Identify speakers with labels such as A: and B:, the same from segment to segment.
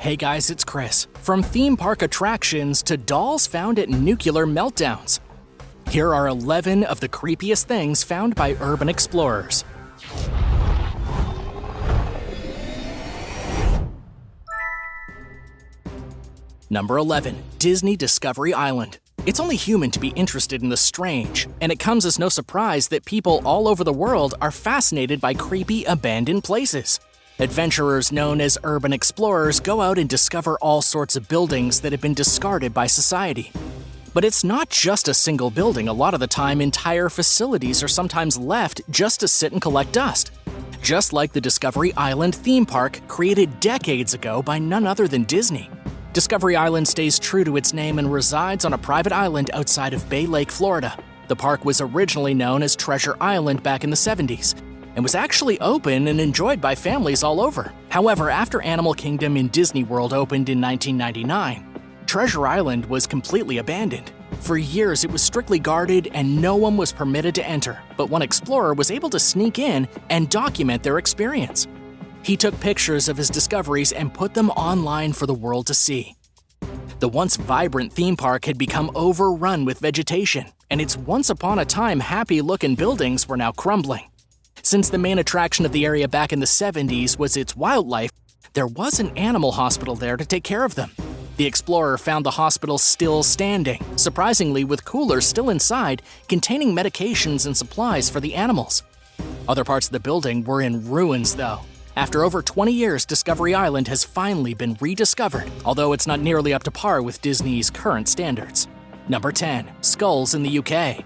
A: Hey guys, it's Chris. From theme park attractions to dolls found at nuclear meltdowns. Here are 11 of the creepiest things found by urban explorers. Number 11. Disney Discovery Island. It's only human to be interested in the strange, and it comes as no surprise that people all over the world are fascinated by creepy, abandoned places. Adventurers known as urban explorers go out and discover all sorts of buildings that have been discarded by society. But it's not just a single building. A lot of the time, entire facilities are sometimes left just to sit and collect dust. Just like the Discovery Island theme park created decades ago by none other than Disney. Discovery Island stays true to its name and resides on a private island outside of Bay Lake, Florida. The park was originally known as Treasure Island back in the 70s and was actually open and enjoyed by families all over. However, after Animal Kingdom in Disney World opened in 1999, Treasure Island was completely abandoned. For years, it was strictly guarded and no one was permitted to enter, but one explorer was able to sneak in and document their experience. He took pictures of his discoveries and put them online for the world to see. The once vibrant theme park had become overrun with vegetation, and its once upon a time happy-looking buildings were now crumbling. Since the main attraction of the area back in the 70s was its wildlife, there was an animal hospital there to take care of them. The explorer found the hospital still standing, surprisingly with coolers still inside containing medications and supplies for the animals. Other parts of the building were in ruins, though. After over 20 years, Discovery Island has finally been rediscovered, although it's not nearly up to par with Disney's current standards. Number 10. Skulls in the UK.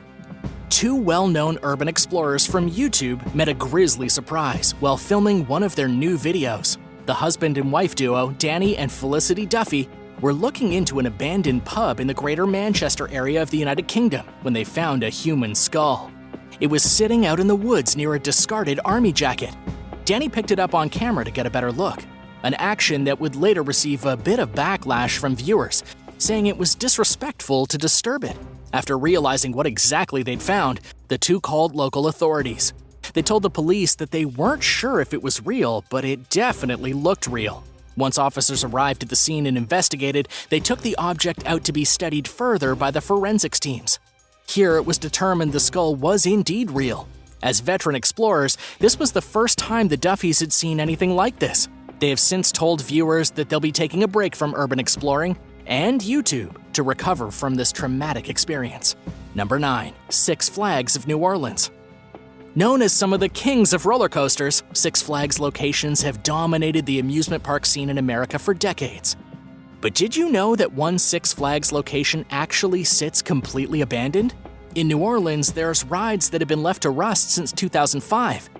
A: Two well-known urban explorers from YouTube met a grisly surprise while filming one of their new videos. The husband and wife duo, Danny and Felicity Duffy, were looking into an abandoned pub in the Greater Manchester area of the United Kingdom when they found a human skull. It was sitting out in the woods near a discarded army jacket. Danny picked it up on camera to get a better look, an action that would later receive a bit of backlash from viewers, saying it was disrespectful to disturb it. After realizing what exactly they'd found, the two called local authorities. They told the police that they weren't sure if it was real, but it definitely looked real. Once officers arrived at the scene and investigated, they took the object out to be studied further by the forensics teams. Here it was determined the skull was indeed real. As veteran explorers, this was the first time the Duffys had seen anything like this. They have since told viewers that they'll be taking a break from urban exploring and YouTube to recover from this traumatic experience. Number 9. Six Flags of New Orleans. Known as some of the kings of roller coasters, Six Flags locations have dominated the amusement park scene in America for decades. But did you know that one Six Flags location actually sits completely abandoned? In New Orleans, there's rides that have been left to rust since 2005.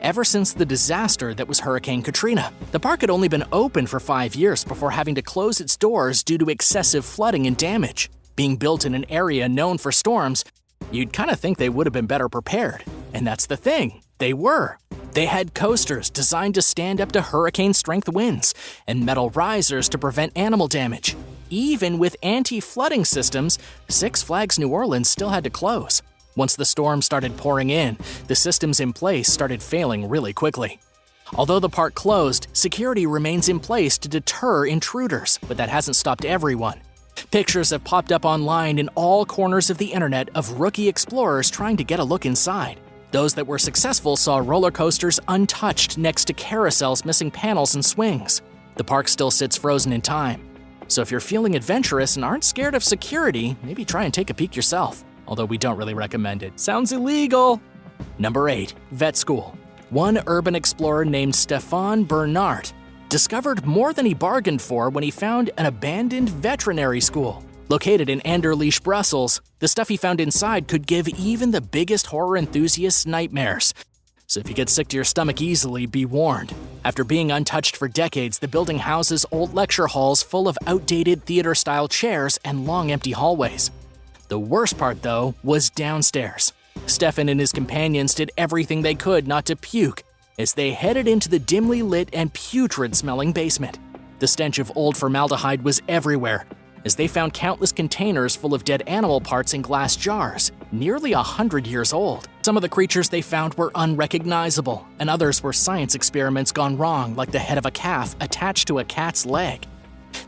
A: Ever since the disaster that was Hurricane Katrina, the park had only been open for 5 years before having to close its doors due to excessive flooding and damage. Being built in an area known for storms, you'd kind of think they would have been better prepared. And that's the thing, they were. They had coasters designed to stand up to hurricane-strength winds and metal risers to prevent animal damage. Even with anti-flooding systems, Six Flags New Orleans still had to close. Once the storm started pouring in, the systems in place started failing really quickly. Although the park closed, security remains in place to deter intruders, but that hasn't stopped everyone. Pictures have popped up online in all corners of the internet of rookie explorers trying to get a look inside. Those that were successful saw roller coasters untouched next to carousels missing panels and swings. The park still sits frozen in time. So if you're feeling adventurous and aren't scared of security, maybe try and take a peek yourself. Although we don't really recommend it. Sounds illegal! Number 8. Vet School. One urban explorer named Stéphane Bernard discovered more than he bargained for when he found an abandoned veterinary school. Located in Anderlecht, Brussels, the stuff he found inside could give even the biggest horror enthusiasts nightmares. So if you get sick to your stomach easily, be warned. After being untouched for decades, the building houses old lecture halls full of outdated theater-style chairs and long empty hallways. The worst part, though, was downstairs. Stefan and his companions did everything they could not to puke as they headed into the dimly lit and putrid-smelling basement. The stench of old formaldehyde was everywhere, as they found countless containers full of dead animal parts in glass jars, nearly 100 years old. Some of the creatures they found were unrecognizable, and others were science experiments gone wrong, like the head of a calf attached to a cat's leg.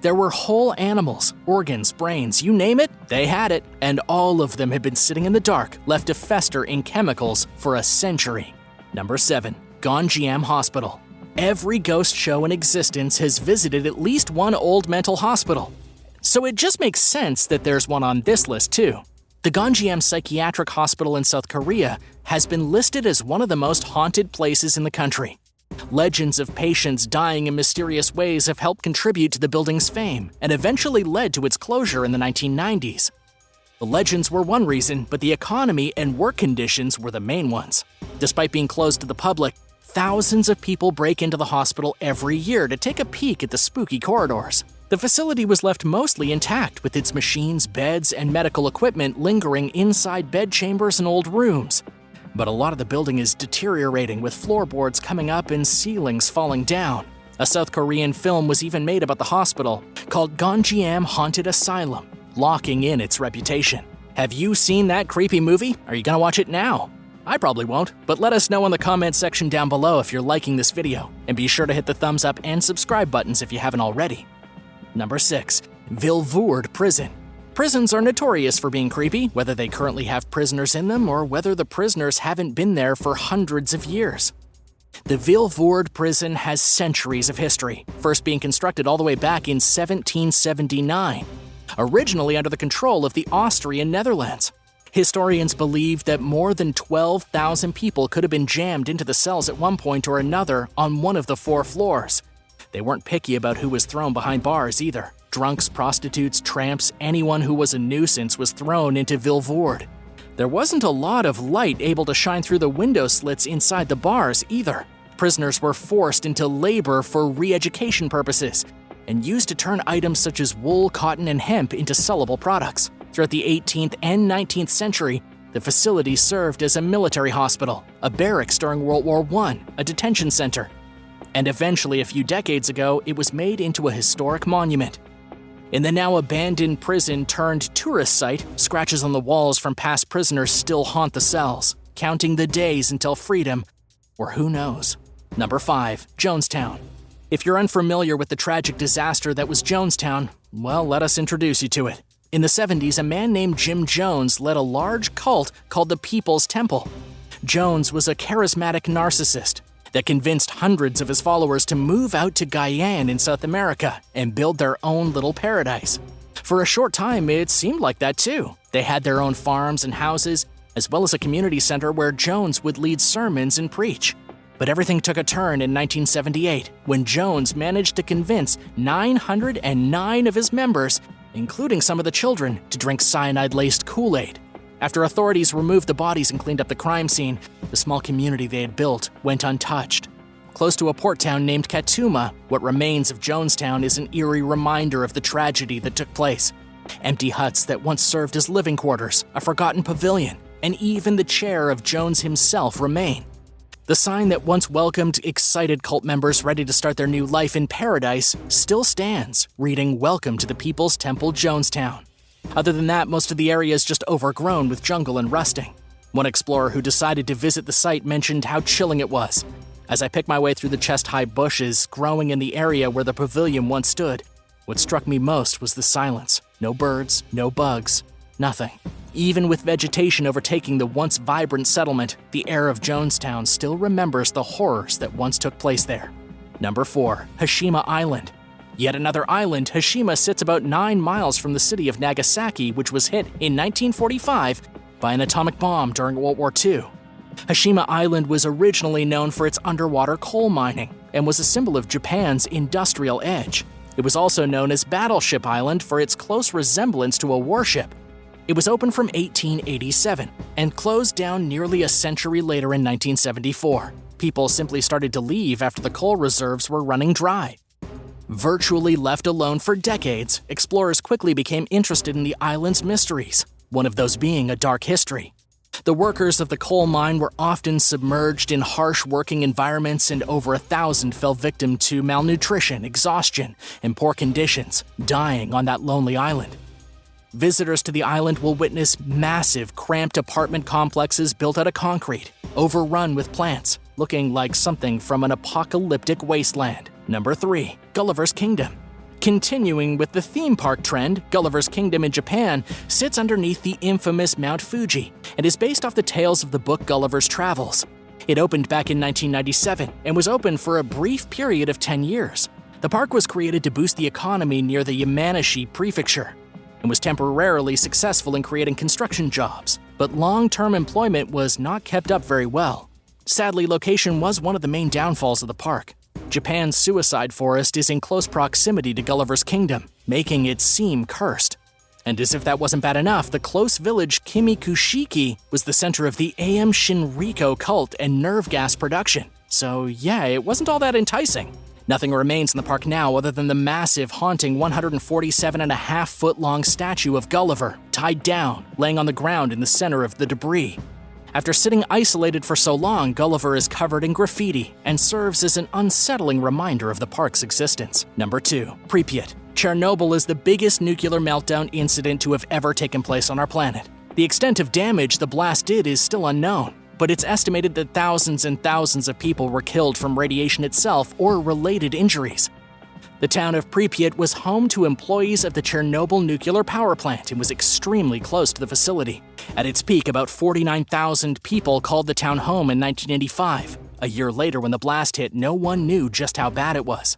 A: There were whole animals, organs, brains, you name it, they had it, and all of them had been sitting in the dark, left to fester in chemicals for a century. Number 7. GONJIAM Hospital. Every ghost show in existence has visited at least one old mental hospital. So it just makes sense that there's one on this list too. The GONJIAM Psychiatric Hospital in South Korea has been listed as one of the most haunted places in the country. Legends of patients dying in mysterious ways have helped contribute to the building's fame and eventually led to its closure in the 1990s. The legends were one reason, but the economy and work conditions were the main ones. Despite being closed to the public, thousands of people break into the hospital every year to take a peek at the spooky corridors. The facility was left mostly intact, with its machines, beds, and medical equipment lingering inside bed chambers and old rooms. But a lot of the building is deteriorating, with floorboards coming up and ceilings falling down. A South Korean film was even made about the hospital, called GONJIAM Haunted Asylum, locking in its reputation. Have you seen that creepy movie? Are you gonna watch it now? I probably won't, but let us know in the comments section down below if you're liking this video, and be sure to hit the thumbs up and subscribe buttons if you haven't already. Number 6. VILVOORDE Prison. Prisons are notorious for being creepy, whether they currently have prisoners in them or whether the prisoners haven't been there for hundreds of years. The VILVOORDE prison has centuries of history, first being constructed all the way back in 1779, originally under the control of the Austrian Netherlands. Historians believe that more than 12,000 people could have been jammed into the cells at one point or another on one of the 4 floors. They weren't picky about who was thrown behind bars either. Drunks, prostitutes, tramps, anyone who was a nuisance was thrown into VILVOORDE. There wasn't a lot of light able to shine through the window slits inside the bars either. Prisoners were forced into labor for re-education purposes and used to turn items such as wool, cotton, and hemp into sellable products. Throughout the 18th and 19th century, the facility served as a military hospital, a barracks during World War I, a detention center, and eventually a few decades ago, it was made into a historic monument. In the now abandoned prison turned tourist site, scratches on the walls from past prisoners still haunt the cells, counting the days until freedom, or who knows. Number 5. Jonestown. If you're unfamiliar with the tragic disaster that was Jonestown, well, let us introduce you to it. In the 70s, a man named Jim Jones led a large cult called the People's Temple. Jones was a charismatic narcissist that convinced hundreds of his followers to move out to Guyana in South America and build their own little paradise. For a short time, it seemed like that too. They had their own farms and houses, as well as a community center where Jones would lead sermons and preach. But everything took a turn in 1978 when Jones managed to convince 909 of his members, including some of the children, to drink cyanide-laced Kool-Aid. After authorities removed the bodies and cleaned up the crime scene, the small community they had built went untouched. Close to a port town named Katuma, what remains of Jonestown is an eerie reminder of the tragedy that took place. Empty huts that once served as living quarters, a forgotten pavilion, and even the chair of Jones himself remain. The sign that once welcomed excited cult members ready to start their new life in paradise still stands, reading "Welcome to the People's Temple, Jonestown." Other than that, most of the area is just overgrown with jungle and rusting. One explorer who decided to visit the site mentioned how chilling it was. As I picked my way through the chest-high bushes growing in the area where the pavilion once stood, what struck me most was the silence. No birds, no bugs, nothing. Even with vegetation overtaking the once vibrant settlement, the air of Jonestown still remembers the horrors that once took place there. Number 4. HASHIMA Island. Yet another island, HASHIMA sits about 9 miles from the city of Nagasaki, which was hit in 1945 by an atomic bomb during World War II. HASHIMA Island was originally known for its underwater coal mining and was a symbol of Japan's industrial edge. It was also known as Battleship Island for its close resemblance to a warship. It was opened from 1887 and closed down nearly a century later in 1974. People simply started to leave after the coal reserves were running dry. Virtually left alone for decades, explorers quickly became interested in the island's mysteries, one of those being a dark history. The workers of the coal mine were often submerged in harsh working environments, and over 1,000 fell victim to malnutrition, exhaustion, and poor conditions, dying on that lonely island. Visitors to the island will witness massive, cramped apartment complexes built out of concrete, overrun with plants, looking like something from an apocalyptic wasteland. Number 3. Gulliver's Kingdom. Continuing with the theme park trend, Gulliver's Kingdom in Japan sits underneath the infamous Mount Fuji and is based off the tales of the book Gulliver's Travels. It opened back in 1997 and was open for a brief period of 10 years. The park was created to boost the economy near the Yamanashi Prefecture and was temporarily successful in creating construction jobs, but long-term employment was not kept up very well. Sadly, location was one of the main downfalls of the park. Japan's suicide forest is in close proximity to Gulliver's Kingdom, making it seem cursed. And as if that wasn't bad enough, the close village Kimikushiki was the center of the Aum Shinriko cult and nerve gas production. So yeah, it wasn't all that enticing. Nothing remains in the park now other than the massive, haunting 147.5-foot-long statue of Gulliver, tied down, laying on the ground in the center of the debris. After sitting isolated for so long, Gulliver is covered in graffiti and serves as an unsettling reminder of the park's existence. Number 2. Pripyat. Chernobyl is the biggest nuclear meltdown incident to have ever taken place on our planet. The extent of damage the blast did is still unknown, but it's estimated that thousands and thousands of people were killed from radiation itself or related injuries. The town of Pripyat was home to employees of the Chernobyl nuclear power plant and was extremely close to the facility. At its peak, about 49,000 people called the town home in 1985. A year later, when the blast hit, no one knew just how bad it was.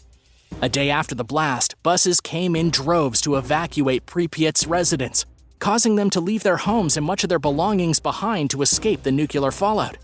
A: A day after the blast, buses came in droves to evacuate Pripyat's residents, causing them to leave their homes and much of their belongings behind to escape the nuclear fallout.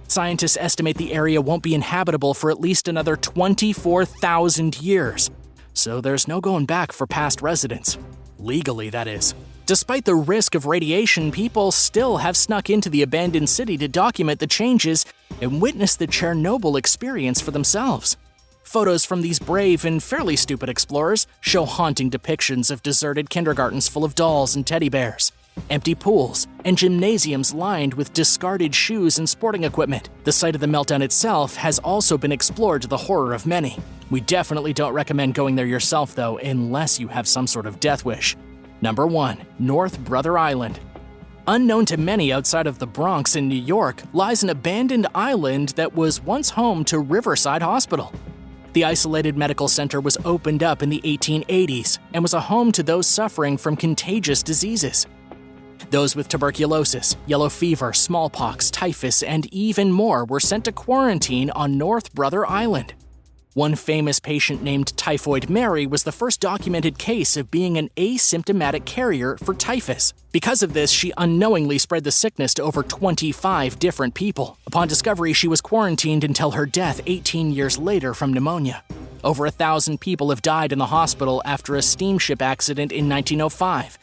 A: Scientists estimate the area won't be inhabitable for at least another 24,000 years. So there's no going back for past residents. Legally, that is. Despite the risk of radiation, people still have snuck into the abandoned city to document the changes and witness the Chernobyl experience for themselves. Photos from these brave and fairly stupid explorers show haunting depictions of deserted kindergartens full of dolls and teddy bears, empty pools, and gymnasiums lined with discarded shoes and sporting equipment. The site of the meltdown itself has also been explored to the horror of many. We definitely don't recommend going there yourself, though, unless you have some sort of death wish. Number 1. North Brother Island. Unknown to many outside of the Bronx in New York lies an abandoned island that was once home to Riverside Hospital. The isolated medical center was opened up in the 1880s and was a home to those suffering from contagious diseases. Those with tuberculosis, yellow fever, smallpox, typhus, and even more were sent to quarantine on North Brother Island. One famous patient named Typhoid Mary was the first documented case of being an asymptomatic carrier for typhus. Because of this, she unknowingly spread the sickness to over 25 different people. Upon discovery, she was quarantined until her death 18 years later from pneumonia. Over 1,000 people have died in the hospital after a steamship accident in 1905.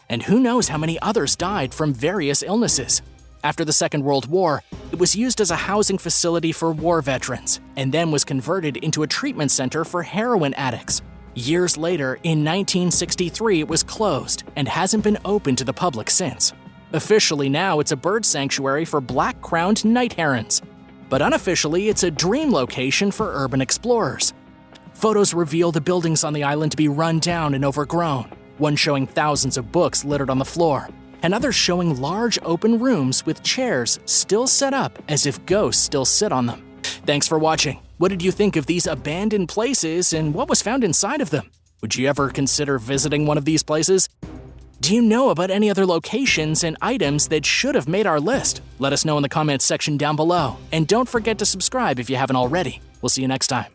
A: And who knows how many others died from various illnesses. After the Second World War, it was used as a housing facility for war veterans, and then was converted into a treatment center for heroin addicts. Years later, in 1963, it was closed and hasn't been open to the public since. Officially now, it's a bird sanctuary for black-crowned night herons. But unofficially, it's a dream location for urban explorers. Photos reveal the buildings on the island to be run down and overgrown, one showing thousands of books littered on the floor, and others showing large open rooms with chairs still set up as if ghosts still sit on them. Thanks for watching. What did you think of these abandoned places and what was found inside of them? Would you ever consider visiting one of these places? Do you know about any other locations and items that should have made our list? Let us know in the comments section down below. And don't forget to subscribe if you haven't already. We'll see you next time.